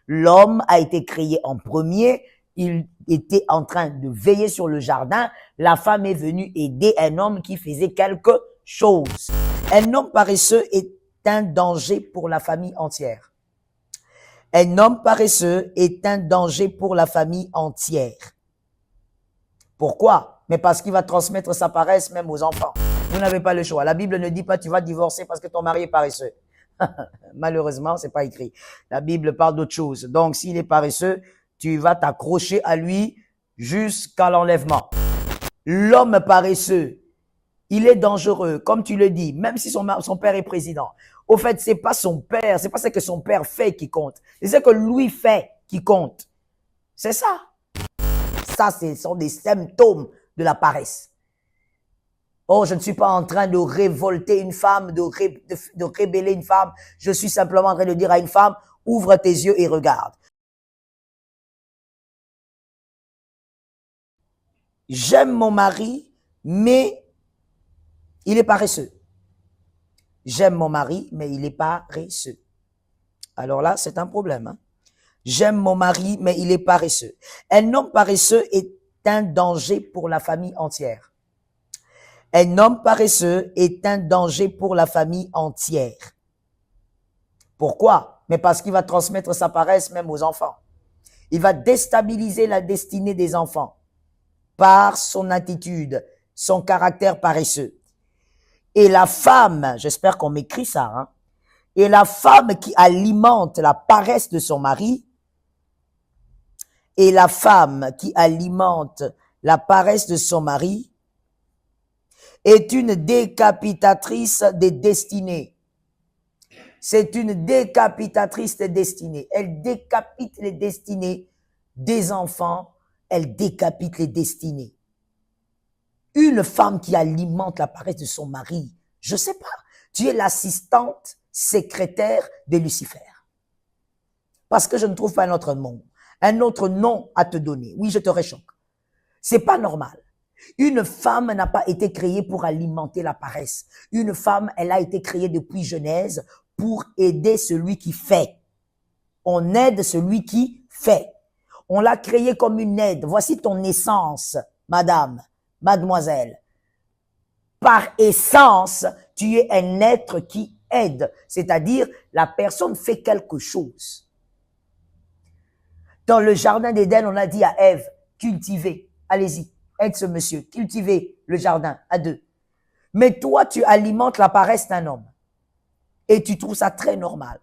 L'homme a été créé en premier. Il était en train de veiller sur le jardin. La femme est venue aider un homme qui faisait quelque chose. Un homme paresseux est un danger pour la famille entière. Un homme paresseux est un danger pour la famille entière. Pourquoi? Mais parce qu'il va transmettre sa paresse même aux enfants. Vous n'avez pas le choix. La Bible ne dit pas tu vas divorcer parce que ton mari est paresseux. Malheureusement, c'est pas écrit. La Bible parle d'autre chose. Donc, s'il est paresseux, tu vas t'accrocher à lui jusqu'à l'enlèvement. L'homme paresseux, il est dangereux, comme tu le dis, même si son père est président. Au fait, c'est pas son père, c'est pas ce que son père fait qui compte. C'est ce que lui fait qui compte. C'est ça. Ça, ce sont des symptômes de la paresse. Oh, je ne suis pas en train de révolter une femme, de rébeller une femme. Je suis simplement en train de dire à une femme, ouvre tes yeux et regarde. J'aime mon mari, mais il est paresseux. J'aime mon mari, mais il est paresseux. Alors là, c'est un problème. Hein? J'aime mon mari, mais il est paresseux. Un homme paresseux est un danger pour la famille entière. Un homme paresseux est un danger pour la famille entière. Pourquoi? Mais parce qu'il va transmettre sa paresse même aux enfants. Il va déstabiliser la destinée des enfants par son attitude, son caractère paresseux. Et la femme, j'espère qu'on m'écrit ça, hein, et la femme qui alimente la paresse de son mari, et la femme qui alimente la paresse de son mari, est une décapitatrice des destinées. C'est une décapitatrice des destinées. Elle décapite les destinées des enfants. Elle décapite les destinées. Une femme qui alimente la paresse de son mari, je sais pas, tu es l'assistante secrétaire de Lucifer. Parce que je ne trouve pas un autre nom à te donner. Oui, je te réchoque. C'est pas normal. Une femme n'a pas été créée pour alimenter la paresse. Une femme, elle a été créée depuis Genèse pour aider celui qui fait. On aide celui qui fait. On l'a créée comme une aide. Voici ton essence, madame, mademoiselle. Par essence, tu es un être qui aide. C'est-à-dire, la personne fait quelque chose. Dans le jardin d'Éden, on a dit à Ève, cultivez, allez-y. Aide ce monsieur, cultiver le jardin à deux. Mais toi, tu alimentes la paresse d'un homme. Et tu trouves ça très normal.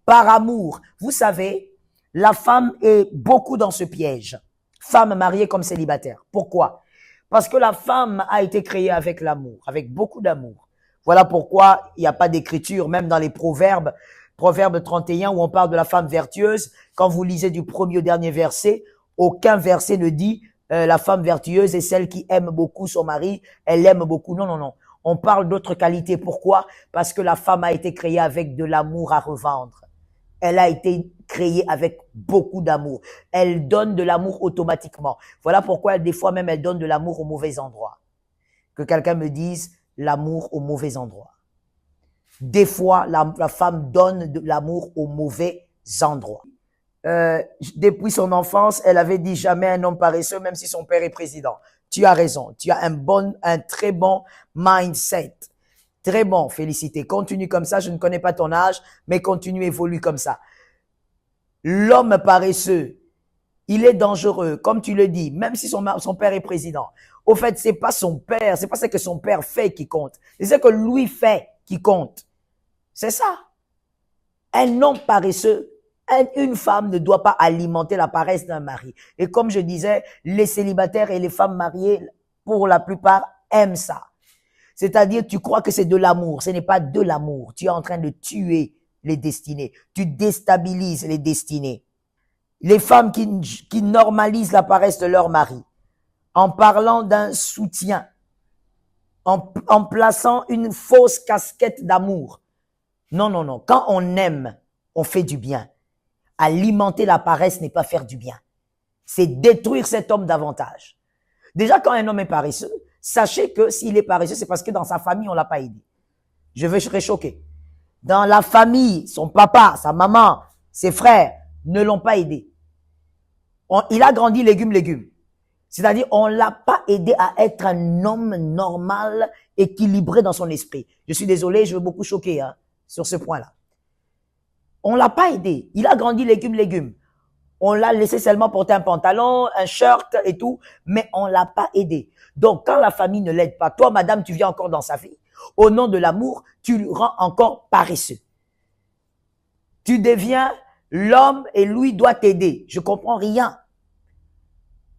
Par amour, vous savez, la femme est beaucoup dans ce piège. Femme mariée comme célibataire. Pourquoi? Parce que la femme a été créée avec l'amour, avec beaucoup d'amour. Voilà pourquoi il n'y a pas d'écriture, même dans les proverbes. Proverbe 31, où on parle de la femme vertueuse. Quand vous lisez du premier au dernier verset, aucun verset ne dit la femme vertueuse est celle qui aime beaucoup son mari, elle l'aime beaucoup. Non, non, non. On parle d'autres qualités. Pourquoi? Parce que la femme a été créée avec de l'amour à revendre. Elle a été créée avec beaucoup d'amour. Elle donne de l'amour automatiquement. Voilà pourquoi des fois même elle donne de l'amour au mauvais endroit. Que quelqu'un me dise l'amour au mauvais endroit. Des fois, la femme donne de l'amour au mauvais endroit. Depuis son enfance, elle avait dit jamais un homme paresseux, même si son père est président. Tu as raison. Tu as un très bon mindset. Très bon. Félicité. Continue comme ça. Je ne connais pas ton âge, mais continue, évolue comme ça. L'homme paresseux, il est dangereux, comme tu le dis, même si son père est président. Au fait, c'est pas son père, c'est pas ce que son père fait qui compte. C'est ce que lui fait qui compte. C'est ça. Un homme paresseux, une femme ne doit pas alimenter la paresse d'un mari. Et comme je disais, les célibataires et les femmes mariées, pour la plupart, aiment ça. C'est-à-dire, tu crois que c'est de l'amour. Ce n'est pas de l'amour. Tu es en train de tuer les destinées. Tu déstabilises les destinées. Les femmes qui normalisent la paresse de leur mari, en parlant d'un soutien, en plaçant une fausse casquette d'amour. Non, non, non. Quand on aime, on fait du bien. Alimenter la paresse n'est pas faire du bien. C'est détruire cet homme davantage. Déjà, quand un homme est paresseux, sachez que s'il est paresseux, c'est parce que dans sa famille, on l'a pas aidé. Je vais réchoquer. Dans la famille, son papa, sa maman, ses frères, ne l'ont pas aidé. Il a grandi légumes. C'est-à-dire, on l'a pas aidé à être un homme normal, équilibré dans son esprit. Je suis désolé, je veux beaucoup choquer sur ce point-là. On l'a pas aidé. Il a grandi légumes. On l'a laissé seulement porter un pantalon, un shirt et tout, mais on l'a pas aidé. Donc, quand la famille ne l'aide pas, toi, madame, tu viens encore dans sa vie. Au nom de l'amour, tu le rends encore paresseux. Tu deviens l'homme et lui doit t'aider. Je comprends rien.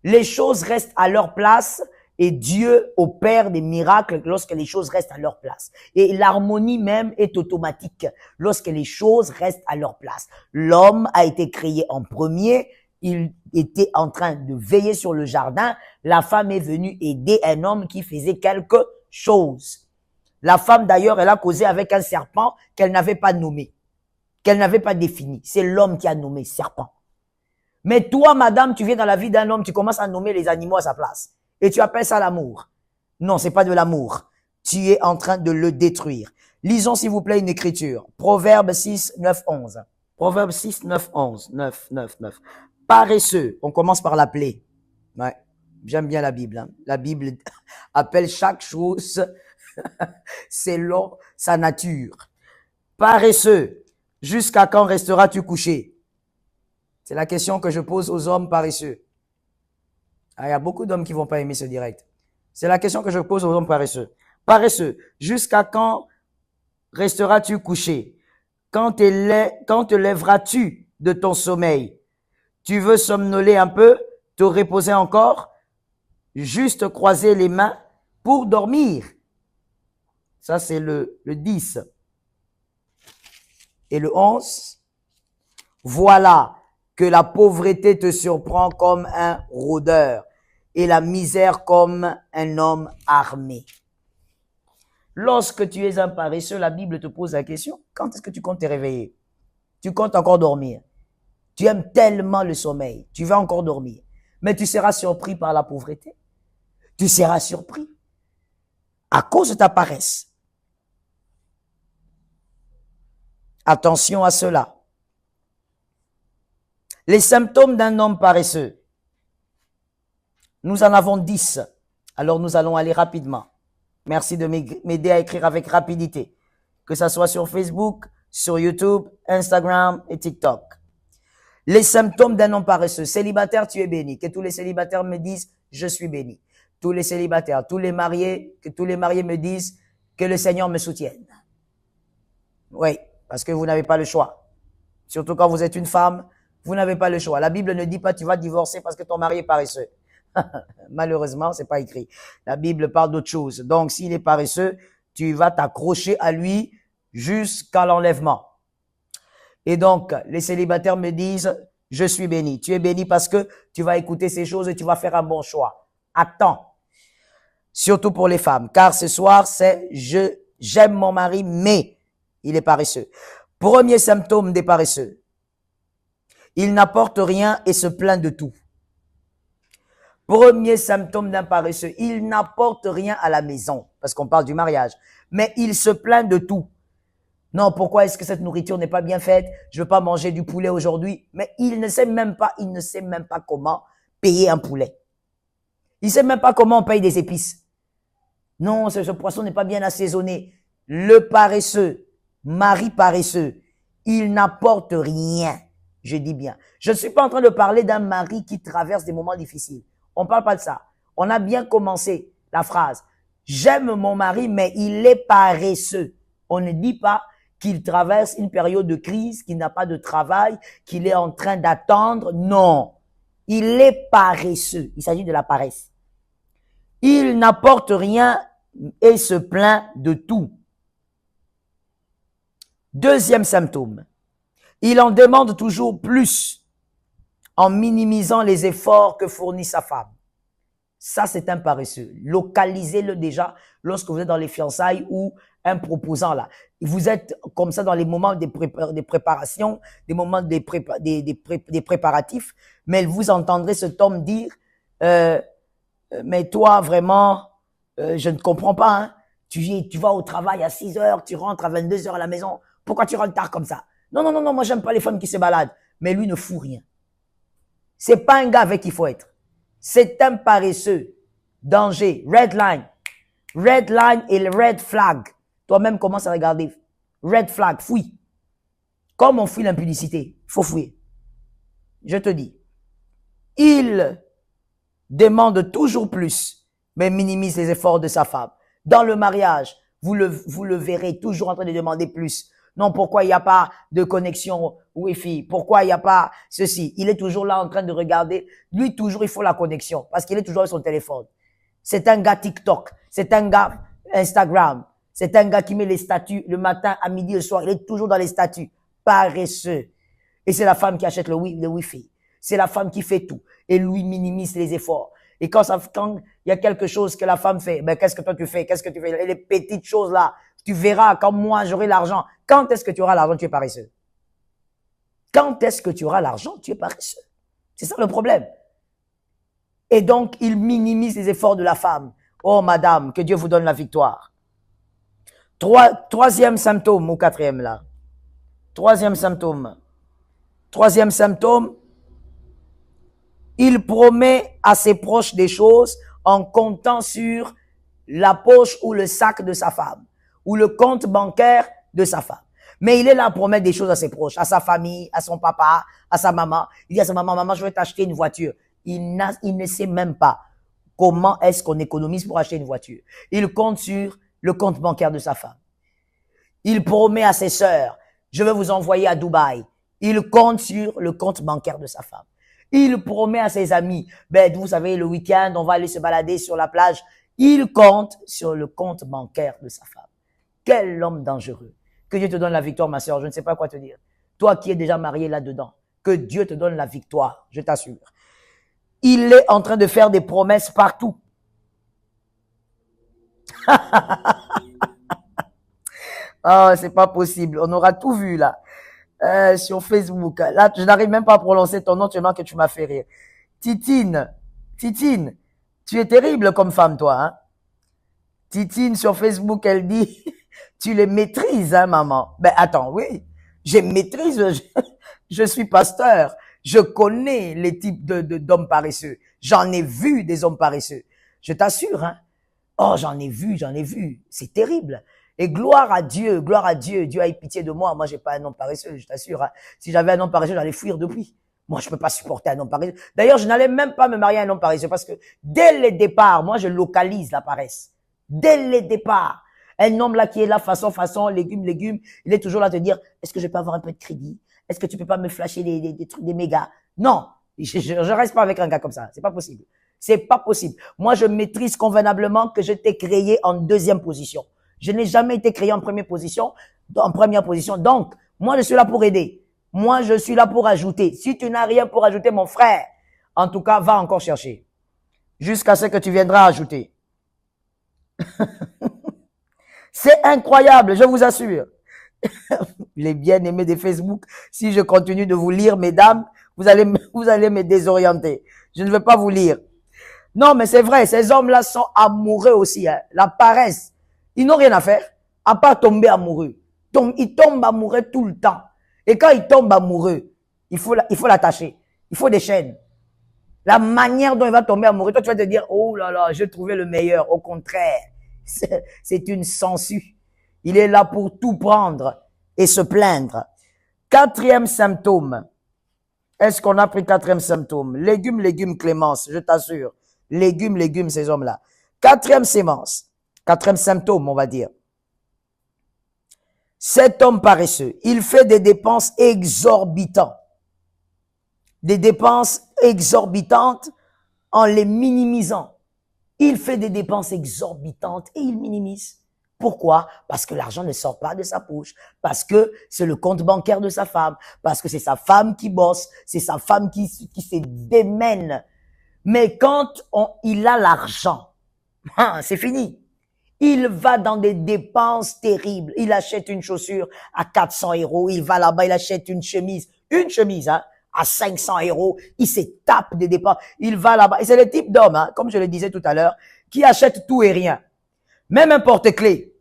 Les choses restent à leur place et Dieu opère des miracles lorsque les choses restent à leur place. Et l'harmonie même est automatique lorsque les choses restent à leur place. L'homme a été créé en premier. Il était en train de veiller sur le jardin. La femme est venue aider un homme qui faisait quelque chose. La femme, d'ailleurs, elle a causé avec un serpent qu'elle n'avait pas nommé, qu'elle n'avait pas défini. C'est l'homme qui a nommé serpent. Mais toi, madame, tu viens dans la vie d'un homme, tu commences à nommer les animaux à sa place. Et tu appelles ça l'amour. Non, c'est pas de l'amour. Tu es en train de le détruire. Lisons, s'il vous plaît, une écriture. Proverbe 6, 9, 11. Proverbe 6, 9, 11. 9, 9, 9. Paresseux. On commence par l'appeler. Ouais. J'aime bien la Bible. La Bible appelle chaque chose selon sa nature. Paresseux. Jusqu'à quand resteras-tu couché? C'est la question que je pose aux hommes paresseux. Il y a beaucoup d'hommes qui vont pas aimer ce direct. C'est la question que je pose aux hommes paresseux. Paresseux, jusqu'à quand resteras-tu couché? Quand te lèveras-tu de ton sommeil? Tu veux somnoler un peu, te reposer encore, juste croiser les mains pour dormir. Ça, c'est le 10. Et le 11. Voilà que la pauvreté te surprend comme un rôdeur et la misère comme un homme armé. Lorsque tu es un paresseux, la Bible te pose la question, quand est-ce que tu comptes te réveiller? Tu comptes encore dormir. Tu aimes tellement le sommeil, tu vas encore dormir. Mais tu seras surpris par la pauvreté. Tu seras surpris à cause de ta paresse. Attention à cela. Les symptômes d'un homme paresseux. Nous en avons 10. Alors nous allons aller rapidement. Merci de m'aider à écrire avec rapidité. Que ça soit sur Facebook, sur YouTube, Instagram et TikTok. Les symptômes d'un homme paresseux. Célibataire, tu es béni. Que tous les célibataires me disent, je suis béni. Tous les célibataires, tous les mariés, que tous les mariés me disent, que le Seigneur me soutienne. Oui, parce que vous n'avez pas le choix. Surtout quand vous êtes une femme, vous n'avez pas le choix. La Bible ne dit pas tu vas divorcer parce que ton mari est paresseux. Malheureusement, c'est pas écrit. La Bible parle d'autre chose. Donc, s'il est paresseux, tu vas t'accrocher à lui jusqu'à l'enlèvement. Et donc, les célibataires me disent, je suis béni. Tu es béni parce que tu vas écouter ces choses et tu vas faire un bon choix. Attends. Surtout pour les femmes. Car ce soir, c'est j'aime mon mari, mais il est paresseux. Premier symptôme des paresseux. Il n'apporte rien et se plaint de tout. Premier symptôme d'un paresseux. Il n'apporte rien à la maison. Parce qu'on parle du mariage. Mais il se plaint de tout. Non, pourquoi est-ce que cette nourriture n'est pas bien faite? Je veux pas manger du poulet aujourd'hui. Mais il ne sait même pas comment payer un poulet. Il sait même pas comment on paye des épices. Non, ce poisson n'est pas bien assaisonné. Le paresseux, mari paresseux, il n'apporte rien. Je dis bien. Je ne suis pas en train de parler d'un mari qui traverse des moments difficiles. On parle pas de ça. On a bien commencé la phrase. J'aime mon mari, mais il est paresseux. On ne dit pas qu'il traverse une période de crise, qu'il n'a pas de travail, qu'il est en train d'attendre. Non. Il est paresseux. Il s'agit de la paresse. Il n'apporte rien et se plaint de tout. Deuxième symptôme. Il en demande toujours plus en minimisant les efforts que fournit sa femme. Ça, c'est un paresseux. Localisez-le déjà lorsque vous êtes dans les fiançailles ou un proposant là. Vous êtes comme ça dans les moments des préparations, des moments des préparatifs, mais vous entendrez cet homme dire mais toi, vraiment, je ne comprends pas. Hein. Tu vas au travail à 6 heures, tu rentres à 22 heures à la maison. Pourquoi tu rentres tard comme ça? Non, moi, j'aime pas les femmes qui se baladent. mais lui ne fout rien. C'est pas un gars avec qui il faut être. C'est un paresseux. Danger. Red line. Red line et le red flag. Toi-même, commence à regarder. Red flag, fouille. Comme on fuit l'impudicité, il faut fouiller. Je te dis. Il demande toujours plus, mais minimise les efforts de sa femme. Dans le mariage, vous le verrez toujours en train de demander plus. Non, pourquoi il n'y a pas de connexion Wi-Fi? Pourquoi il n'y a pas ceci? Il est toujours là en train de regarder. Lui, toujours, il faut la connexion parce qu'il est toujours avec son téléphone. C'est un gars TikTok. C'est un gars Instagram. C'est un gars qui met les statuts le matin, à midi, le soir. Il est toujours dans les statuts. Paresseux. Et c'est la femme qui achète le Wi-Fi. C'est la femme qui fait tout. Et lui minimise les efforts. Et quand il y a quelque chose que la femme fait, ben, qu'est-ce que toi tu fais? Qu'est-ce que tu fais? Et les petites choses là, tu verras quand moi j'aurai l'argent. Quand est-ce que tu auras l'argent? Tu es paresseux. Quand est-ce que tu auras l'argent? Tu es paresseux. C'est ça le problème. Et donc, il minimise les efforts de la femme. Oh, madame, que Dieu vous donne la victoire. Troisième symptôme, ou quatrième là. Troisième symptôme. Troisième symptôme, il promet à ses proches des choses en comptant sur la poche ou le sac de sa femme, ou le compte bancaire de sa femme. Mais il est là à promettre des choses à ses proches, à sa famille, à son papa, à sa maman. Il dit à sa maman, maman, je vais t'acheter une voiture. Il ne sait même pas comment est-ce qu'on économise pour acheter une voiture. Il compte sur le compte bancaire de sa femme. Il promet à ses sœurs, je vais vous envoyer à Dubaï. Il compte sur le compte bancaire de sa femme. Il promet à ses amis, ben, vous savez, le week-end, on va aller se balader sur la plage. Il compte sur le compte bancaire de sa femme. Quel homme dangereux. Que Dieu te donne la victoire, ma sœur. Je ne sais pas quoi te dire. Toi qui es déjà marié là-dedans, que Dieu te donne la victoire, je t'assure. Il est en train de faire des promesses partout. Oh, c'est pas possible. On aura tout vu là. Sur Facebook. Là, je n'arrive même pas à prononcer ton nom tellement que tu m'as fait rire. Titine, tu es terrible comme femme, toi. Hein? Titine, sur Facebook, elle dit, tu les maîtrises, hein, maman. Ben, attends, oui, je maîtrise, je suis pasteur. Je connais les types d'hommes paresseux. J'en ai vu des hommes paresseux. Je t'assure, hein. Oh, j'en ai vu. C'est terrible. Et gloire à Dieu. Dieu a eu pitié de moi. Moi, j'ai pas un homme paresseux, je t'assure. Hein. Si j'avais un homme paresseux, j'allais fuir depuis. Moi, je peux pas supporter un homme paresseux. D'ailleurs, je n'allais même pas me marier à un homme paresseux parce que dès le départ, moi, je localise la paresse. Dès le départ. Un homme là qui est là, façon, légumes, il est toujours là à te dire, est-ce que je peux avoir un peu de crédit? Est-ce que tu peux pas me flasher des trucs, des mégas? Non. Je reste pas avec un gars comme ça. C'est pas possible. C'est pas possible. Moi, je maîtrise convenablement que je t'ai créé en deuxième position. Je n'ai jamais été créé en première position. Donc, moi, je suis là pour aider. Moi, je suis là pour ajouter. Si tu n'as rien pour ajouter, mon frère, en tout cas, va encore chercher. Jusqu'à ce que tu viendras ajouter. C'est incroyable, je vous assure. Les bien-aimés de Facebook, si je continue de vous lire, mesdames, vous allez me désorienter. Je ne veux pas vous lire. Non, mais c'est vrai, ces hommes-là sont amoureux aussi. Hein. La paresse. Ils n'ont rien à faire, à part tomber amoureux. Ils tombent amoureux tout le temps. Et quand ils tombent amoureux, il faut l'attacher. Il faut des chaînes. La manière dont il va tomber amoureux, toi tu vas te dire, oh là là, j'ai trouvé le meilleur. Au contraire, c'est une sangsue. Il est là pour tout prendre et se plaindre. Quatrième symptôme. Est-ce qu'on a pris quatrième symptôme? Légumes, Clémence, je t'assure. Légumes, ces hommes-là. Quatrième sémence. Quatrième symptôme, on va dire. Cet homme paresseux, il fait des dépenses exorbitantes. Des dépenses exorbitantes en les minimisant. Il fait des dépenses exorbitantes et il minimise. Pourquoi? Parce que l'argent ne sort pas de sa poche. Parce que c'est le compte bancaire de sa femme. Parce que c'est sa femme qui bosse. C'est sa femme qui se démène. Mais quand il a l'argent, c'est fini. Il va dans des dépenses terribles. Il achète une chaussure à 400 €. Il va là-bas, il achète une chemise, hein, à 500 €. Il se tape des dépenses. Il va là-bas. Et c'est le type d'homme, hein, comme je le disais tout à l'heure, qui achète tout et rien. Même un porte-clés.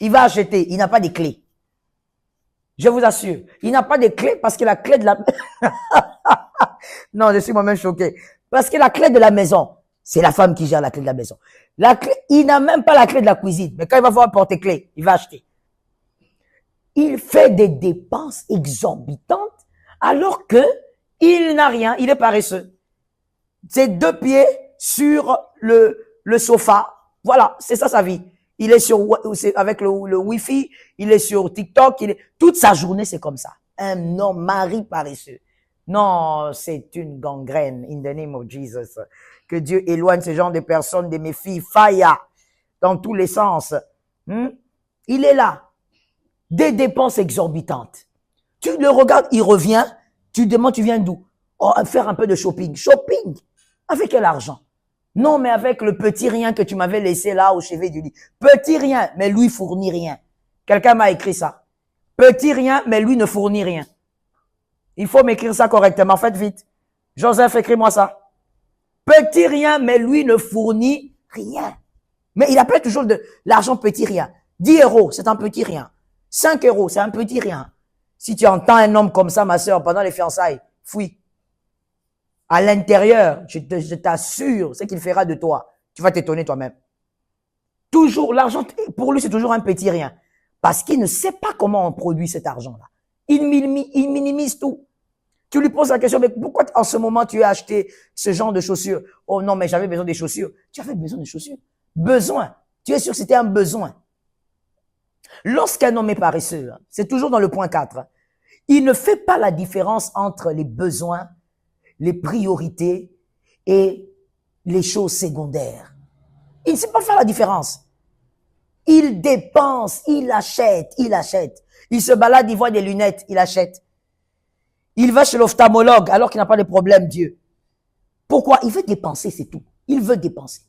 Il va acheter. Il n'a pas de clés. Je vous assure. Il n'a pas de clé parce que la clé de la... Non, je suis moi-même choqué. Parce que la clé de la maison, c'est la femme qui gère la clé de la maison. La clé, il n'a même pas la clé de la cuisine. Mais quand il va voir un porte-clé, il va acheter. Il fait des dépenses exorbitantes alors que il n'a rien. Il est paresseux. C'est 2 pieds sur le sofa. Voilà, c'est ça sa vie. Il est avec le Wi-Fi, il est sur TikTok, toute sa journée, c'est comme ça. Un homme, mari paresseux. Non, c'est une gangrène, in the name of Jesus. Que Dieu éloigne ce genre de personnes de mes filles, Faya, dans tous les sens. Il est là. Des dépenses exorbitantes. Tu le regardes, il revient, tu demandes, tu viens d'où? Oh, faire un peu de shopping. Shopping? Avec quel argent? Non, mais avec le petit rien que tu m'avais laissé là au chevet du lit. Petit rien, mais lui fournit rien. Quelqu'un m'a écrit ça. Petit rien, mais lui ne fournit rien. Il faut m'écrire ça correctement. Faites vite. Joseph, écris-moi ça. Petit rien, mais lui ne fournit rien. Mais il appelle toujours de l'argent petit rien. 10 euros, c'est un petit rien. 5 euros, c'est un petit rien. Si tu entends un homme comme ça, ma sœur, pendant les fiançailles, fuis. À l'intérieur, je t'assure, ce qu'il fera de toi. Tu vas t'étonner toi-même. Toujours, l'argent, pour lui, c'est toujours un petit rien. Parce qu'il ne sait pas comment on produit cet argent-là. Il minimise tout. Tu lui poses la question, mais pourquoi en ce moment tu as acheté ce genre de chaussures? Oh non, mais j'avais besoin des chaussures. Tu avais besoin de chaussures? Besoin. Tu es sûr que c'était un besoin. Lorsqu'un homme est paresseux, c'est toujours dans le point 4, il ne fait pas la différence entre les besoins, les priorités et les choses secondaires. Il ne sait pas faire la différence. Il dépense, il achète, il achète. Il se balade, il voit des lunettes, il achète. Il va chez l'ophtalmologue alors qu'il n'a pas de problème, Dieu. Pourquoi? Il veut dépenser, c'est tout. Il veut dépenser.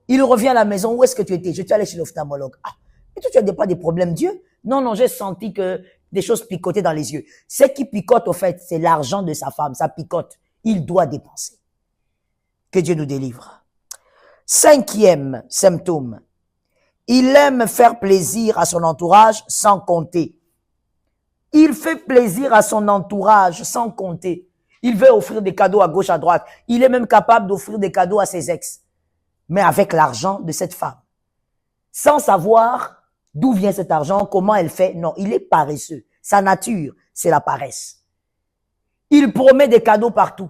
Il revient à la maison, où est-ce que tu étais? Je suis allé chez l'ophtalmologue. Ah, et toi, tu n'as pas de problème, Dieu? Non, non, j'ai senti que des choses picotaient dans les yeux. Ce qui picote, au fait, c'est l'argent de sa femme. Ça picote. Il doit dépenser. Que Dieu nous délivre. 5e symptôme. Il aime faire plaisir à son entourage sans compter. Il fait plaisir à son entourage sans compter. Il veut offrir des cadeaux à gauche, à droite. Il est même capable d'offrir des cadeaux à ses ex. Mais avec l'argent de cette femme. Sans savoir d'où vient cet argent, comment elle fait. Non, il est paresseux. Sa nature, c'est la paresse. Il promet des cadeaux partout.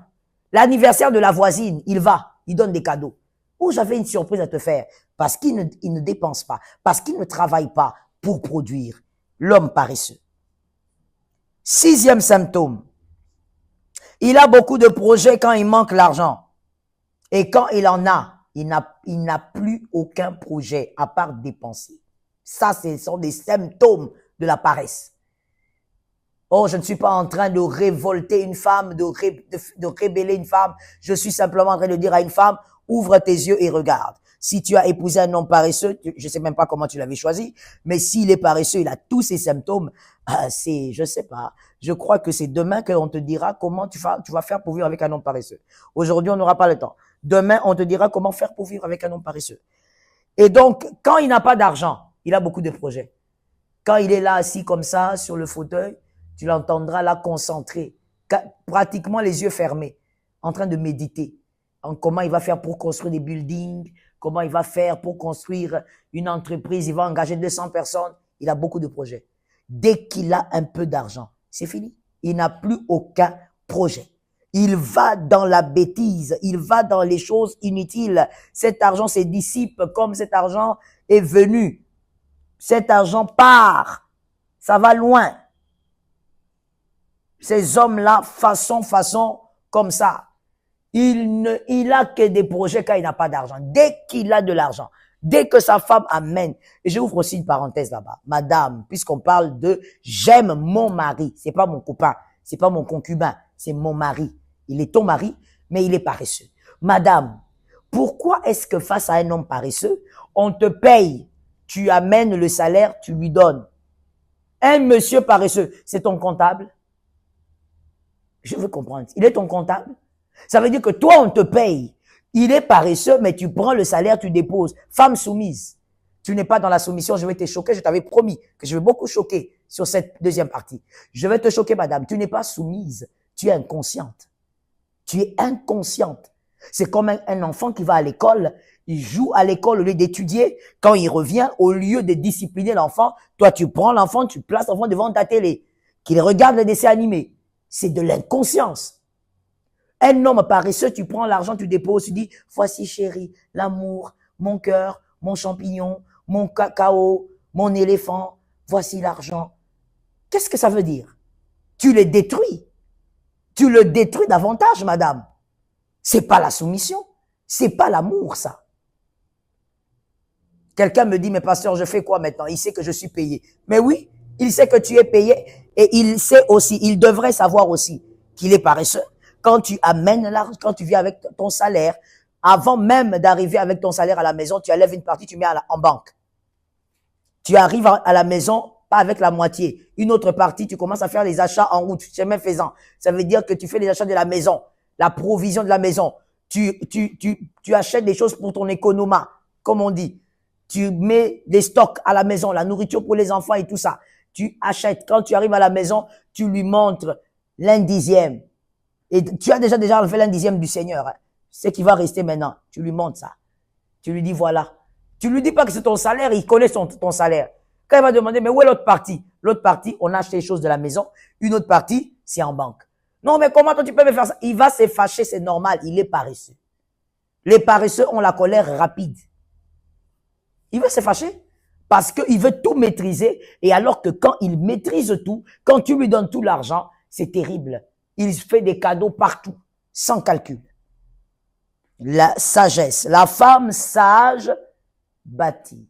L'anniversaire de la voisine, il va, il donne des cadeaux. Oh, j'avais une surprise à te faire. Parce qu'il ne dépense pas. Parce qu'il ne travaille pas pour produire. L'homme paresseux. 6e symptôme. Il a beaucoup de projets quand il manque l'argent. Et quand il en a, il n'a plus aucun projet à part dépenser. Ça, ce sont des symptômes de la paresse. Oh, je ne suis pas en train de révolter une femme, de rébeller une femme. Je suis simplement en train de dire à une femme, ouvre tes yeux et regarde. Si tu as épousé un homme paresseux, je sais même pas comment tu l'avais choisi, mais s'il est paresseux, il a tous ces symptômes, je sais pas. Je crois que c'est demain qu'on te dira comment tu vas faire pour vivre avec un homme paresseux. Aujourd'hui, on n'aura pas le temps. Demain, on te dira comment faire pour vivre avec un homme paresseux. Et donc, quand il n'a pas d'argent, il a beaucoup de projets. Quand il est là assis comme ça, sur le fauteuil, tu l'entendras là concentré, pratiquement les yeux fermés, en train de méditer. En comment il va faire pour construire des buildings, comment il va faire pour construire une entreprise, il va engager 200 personnes. Il a beaucoup de projets. Dès qu'il a un peu d'argent, c'est fini. Il n'a plus aucun projet. Il va dans la bêtise, il va dans les choses inutiles. Cet argent se dissipe comme cet argent est venu. Cet argent part, ça va loin. Ces hommes-là, façon, comme ça. Il a que des projets quand il n'a pas d'argent. Dès qu'il a de l'argent, dès que sa femme amène. Et j'ouvre aussi une parenthèse là-bas. Madame, puisqu'on parle de j'aime mon mari. C'est pas mon copain, c'est pas mon concubin, c'est mon mari. Il est ton mari, mais il est paresseux. Madame, pourquoi est-ce que face à un homme paresseux, on te paye, tu amènes le salaire, tu lui donnes. Un monsieur paresseux, c'est ton comptable? Je veux comprendre. Il est ton comptable? Ça veut dire que toi, on te paye. Il est paresseux, mais tu prends le salaire, tu déposes. Femme soumise. Tu n'es pas dans la soumission, je vais te choquer. Je t'avais promis que je vais beaucoup choquer sur cette deuxième partie. Je vais te choquer, madame. Tu n'es pas soumise. Tu es inconsciente. Tu es inconsciente. C'est comme un enfant qui va à l'école. Il joue à l'école au lieu d'étudier. Quand il revient, au lieu de discipliner l'enfant, toi, tu prends l'enfant, tu places l'enfant devant ta télé, qu'il regarde les dessins animés. C'est de l'inconscience. Un homme paresseux, tu prends l'argent, tu déposes, tu dis, voici chérie, l'amour, mon cœur, mon champignon, mon cacao, mon éléphant, voici l'argent. Qu'est-ce que ça veut dire? Tu le détruis. Tu le détruis davantage, madame. C'est pas la soumission. C'est pas l'amour, ça. Quelqu'un me dit, mais pasteur, je fais quoi maintenant? Il sait que je suis payé. Mais oui, il sait que tu es payé et il sait aussi, il devrait savoir aussi qu'il est paresseux. Quand tu amènes l'argent, quand tu viens avec ton salaire, avant même d'arriver avec ton salaire à la maison, tu enlèves une partie, tu mets en banque. Tu arrives à la maison, pas avec la moitié. Une autre partie, tu commences à faire les achats en route, chemin faisant. Ça veut dire que tu fais les achats de la maison, la provision de la maison. Tu achètes des choses pour ton économat, comme on dit. Tu mets des stocks à la maison, la nourriture pour les enfants et tout ça. Tu achètes. Quand tu arrives à la maison, tu lui montres l'1/10. Et tu as déjà fait l'1/10 du Seigneur. Hein. C'est qui va rester maintenant. Tu lui montres ça. Tu lui dis voilà. Tu lui dis pas que c'est ton salaire, il connaît ton salaire. Quand il va demander, mais où est l'autre partie? L'autre partie, on a acheté les choses de la maison. Une autre partie, c'est en banque. Non, mais comment toi tu peux me faire ça? Il va se fâcher, c'est normal. Il est paresseux. Les paresseux ont la colère rapide. Il va se fâcher parce qu'il veut tout maîtriser. Et alors que quand il maîtrise tout, quand tu lui donnes tout l'argent, c'est terrible. Il fait des cadeaux partout, sans calcul. La sagesse. La femme sage bâtit.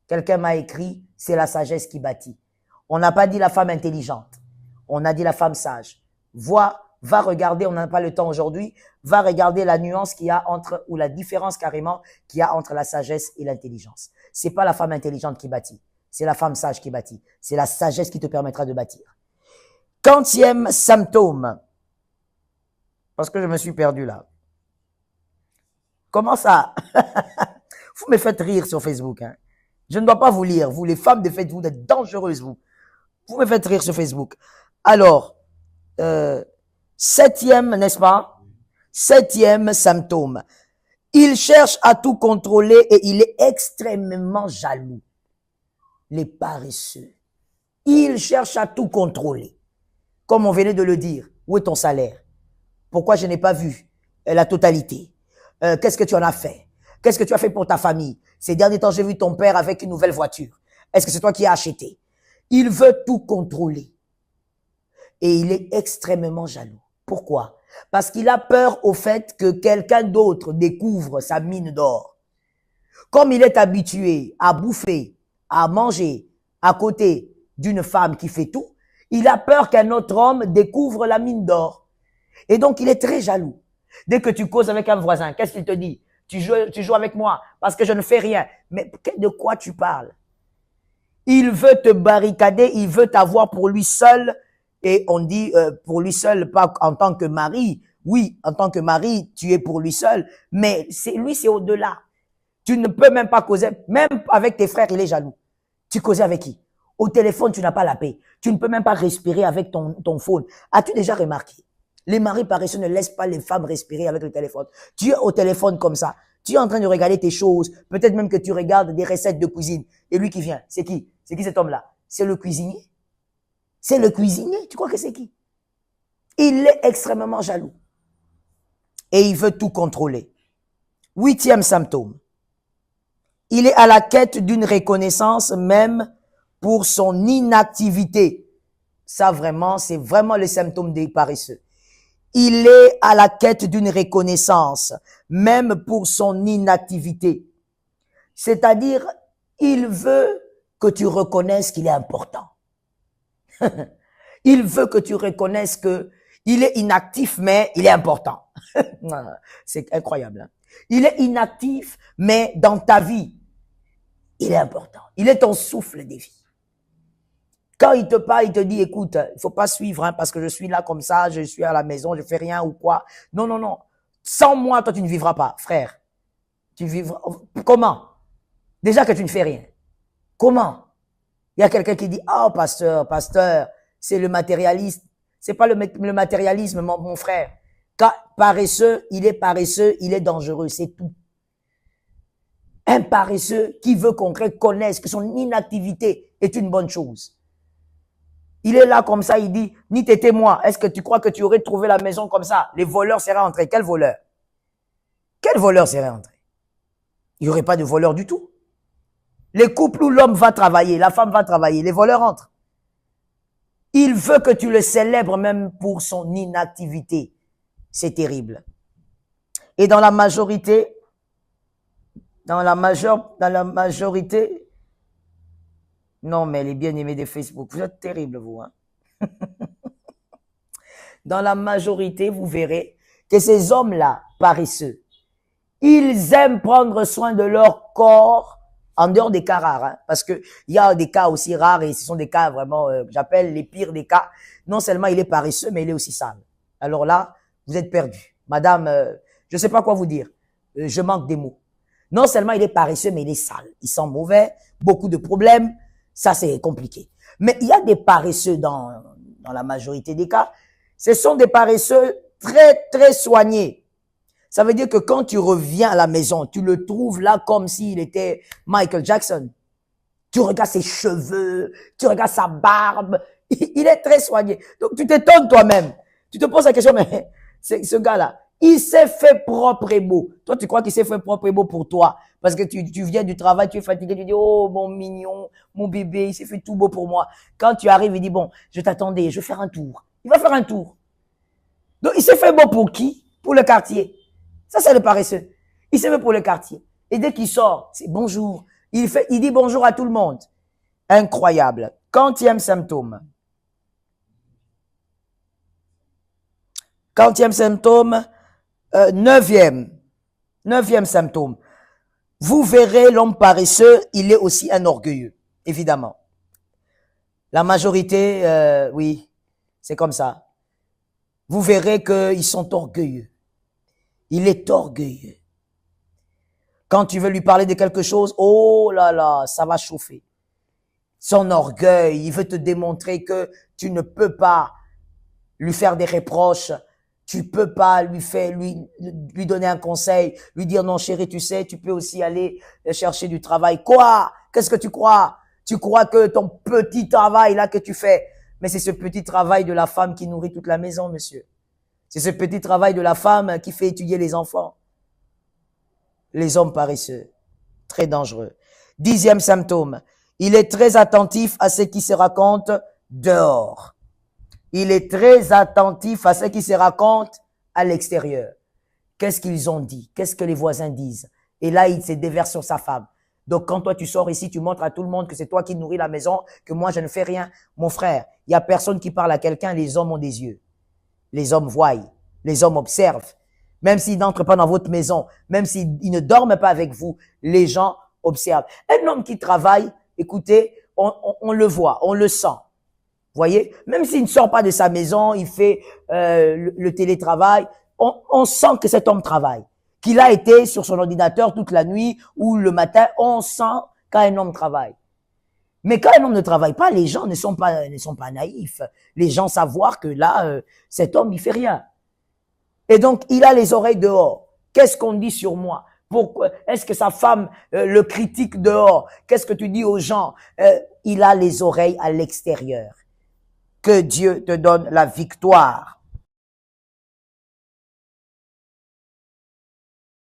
Quelqu'un m'a écrit, c'est la sagesse qui bâtit. On n'a pas dit la femme intelligente. On a dit la femme sage. Va regarder, on n'a pas le temps aujourd'hui, va regarder la nuance qu'il y a entre, ou la différence carrément qu'il y a entre la sagesse et l'intelligence. C'est pas la femme intelligente qui bâtit. C'est la femme sage qui bâtit. C'est la sagesse qui te permettra de bâtir. 40e symptôme. Parce que je me suis perdu là. Comment ça? Vous me faites rire sur Facebook. Hein. Je ne dois pas vous lire. Vous, les femmes de Facebook, vous êtes dangereuses, vous. Vous me faites rire sur Facebook. Alors, 7e, n'est-ce pas? 7e symptôme. Il cherche à tout contrôler et il est extrêmement jaloux. Les paresseux. Il cherche à tout contrôler. Comme on venait de le dire. Où est ton salaire? Pourquoi je n'ai pas vu la totalité? Qu'est-ce que tu en as fait? Qu'est-ce que tu as fait pour ta famille? Ces derniers temps, j'ai vu ton père avec une nouvelle voiture. Est-ce que c'est toi qui as acheté? Il veut tout contrôler. Et il est extrêmement jaloux. Pourquoi? Parce qu'il a peur au fait que quelqu'un d'autre découvre sa mine d'or. Comme il est habitué à bouffer, à manger à côté d'une femme qui fait tout, il a peur qu'un autre homme découvre la mine d'or. Et donc, il est très jaloux. Dès que tu causes avec un voisin, qu'est-ce qu'il te dit? Tu joues avec moi parce que je ne fais rien. Mais de quoi tu parles? Il veut te barricader, il veut t'avoir pour lui seul. Et on dit pour lui seul, pas en tant que mari. Oui, en tant que mari, tu es pour lui seul. Mais c'est au-delà. Tu ne peux même pas causer. Même avec tes frères, il est jaloux. Tu causais avec qui? Au téléphone, tu n'as pas la paix. Tu ne peux même pas respirer avec ton phone. As-tu déjà remarqué? Les maris paresseux ne laissent pas les femmes respirer avec le téléphone. Tu es au téléphone comme ça. Tu es en train de regarder tes choses. Peut-être même que tu regardes des recettes de cuisine. Et lui qui vient, c'est qui? C'est qui cet homme-là? C'est le cuisinier. C'est le cuisinier. Tu crois que c'est qui? Il est extrêmement jaloux. Et il veut tout contrôler. 8e symptôme. Il est à la quête d'une reconnaissance même pour son inactivité. Ça vraiment, c'est vraiment le symptôme des paresseux. Il est à la quête d'une reconnaissance, même pour son inactivité. C'est-à-dire, il veut que tu reconnaisses qu'il est important. Il veut que tu reconnaisses que il est inactif, mais il est important. C'est incroyable. Hein? Il est inactif, mais dans ta vie, il est important. Il est ton souffle de vie. Quand il te parle, il te dit, écoute, il faut pas suivre, hein, parce que je suis là comme ça, je suis à la maison, je fais rien ou quoi. Non, non, non. Sans moi, toi, tu ne vivras pas, frère. Tu vivras, comment? Déjà que tu ne fais rien. Comment? Il y a quelqu'un qui dit, oh, pasteur, c'est le matérialiste. C'est pas le matérialisme, mon frère. Quand paresseux, il est dangereux, c'est tout. Un paresseux qui veut qu'on reconnaisse que son inactivité est une bonne chose. Il est là comme ça, il dit, ni t'étais moi, est-ce que tu crois que tu aurais trouvé la maison comme ça? Les voleurs seraient entrés. Quel voleur? Quel voleur serait entré? Il n'y aurait pas de voleur du tout. Les couples où l'homme va travailler, la femme va travailler, les voleurs entrent. Il veut que tu le célèbres même pour son inactivité. C'est terrible. Et dans la majorité, non mais les bien-aimés de Facebook, vous êtes terribles vous. Hein? Dans la majorité, vous verrez que ces hommes-là, paresseux, ils aiment prendre soin de leur corps en dehors des cas rares, hein, parce que il y a des cas aussi rares et ce sont des cas vraiment, j'appelle les pires des cas. Non seulement il est paresseux, mais il est aussi sale. Alors là, vous êtes perdu. Madame, je sais pas quoi vous dire. Je manque des mots. Non seulement il est paresseux, mais il est sale. Il sent mauvais, beaucoup de problèmes. Ça, c'est compliqué. Mais il y a des paresseux dans la majorité des cas. Ce sont des paresseux très, très soignés. Ça veut dire que quand tu reviens à la maison, tu le trouves là comme s'il était Michael Jackson. Tu regardes ses cheveux, tu regardes sa barbe. Il est très soigné. Donc, tu t'étonnes toi-même. Tu te poses la question, mais ce gars-là, il s'est fait propre et beau. Toi, tu crois qu'il s'est fait propre et beau pour toi. Parce que tu viens du travail, tu es fatigué, tu dis, oh, mon mignon, mon bébé, il s'est fait tout beau pour moi. Quand tu arrives, il dit, bon, je t'attendais, je vais faire un tour. Il va faire un tour. Donc, il s'est fait beau pour qui? Pour le quartier. Ça, c'est le paresseux. Il s'est fait pour le quartier. Et dès qu'il sort, c'est bonjour. Il dit bonjour à tout le monde. Incroyable. Quantième symptôme. Neuvième symptôme. Vous verrez l'homme paresseux, il est aussi un orgueilleux, évidemment. La majorité, oui, c'est comme ça. Vous verrez qu'ils sont orgueilleux. Il est orgueilleux. Quand tu veux lui parler de quelque chose, oh là là, ça va chauffer. Son orgueil, il veut te démontrer que tu ne peux pas lui faire des reproches. Tu peux pas lui donner un conseil, lui dire non chérie, tu sais, tu peux aussi aller chercher du travail. Quoi? Qu'est-ce que tu crois? Tu crois que ton petit travail là que tu fais, mais c'est ce petit travail de la femme qui nourrit toute la maison, monsieur. C'est ce petit travail de la femme qui fait étudier les enfants. Les hommes paresseux, très dangereux. 10e symptôme, il est très attentif à ce qui se raconte dehors. Il est très attentif à ce qui se raconte à l'extérieur. Qu'est-ce qu'ils ont dit? Qu'est-ce que les voisins disent? Et là, il se déverse sur sa femme. Donc, quand toi, tu sors ici, tu montres à tout le monde que c'est toi qui nourris la maison, que moi, je ne fais rien. Mon frère, il y a personne qui parle à quelqu'un, les hommes ont des yeux. Les hommes voient, les hommes observent. Même s'ils n'entrent pas dans votre maison, même s'ils ne dorment pas avec vous, les gens observent. Un homme qui travaille, écoutez, on le voit, on le sent. Voyez, même s'il ne sort pas de sa maison, il fait le télétravail, on sent que cet homme travaille. Qu'il a été sur son ordinateur toute la nuit ou le matin, on sent qu'un homme travaille. Mais quand un homme ne travaille pas, les gens ne sont pas naïfs. Les gens savent voir que là, cet homme, il fait rien. Et donc, il a les oreilles dehors. Qu'est-ce qu'on dit sur moi? Pourquoi? Est-ce que sa femme le critique dehors? Qu'est-ce que tu dis aux gens? Il a les oreilles à l'extérieur. Que Dieu te donne la victoire.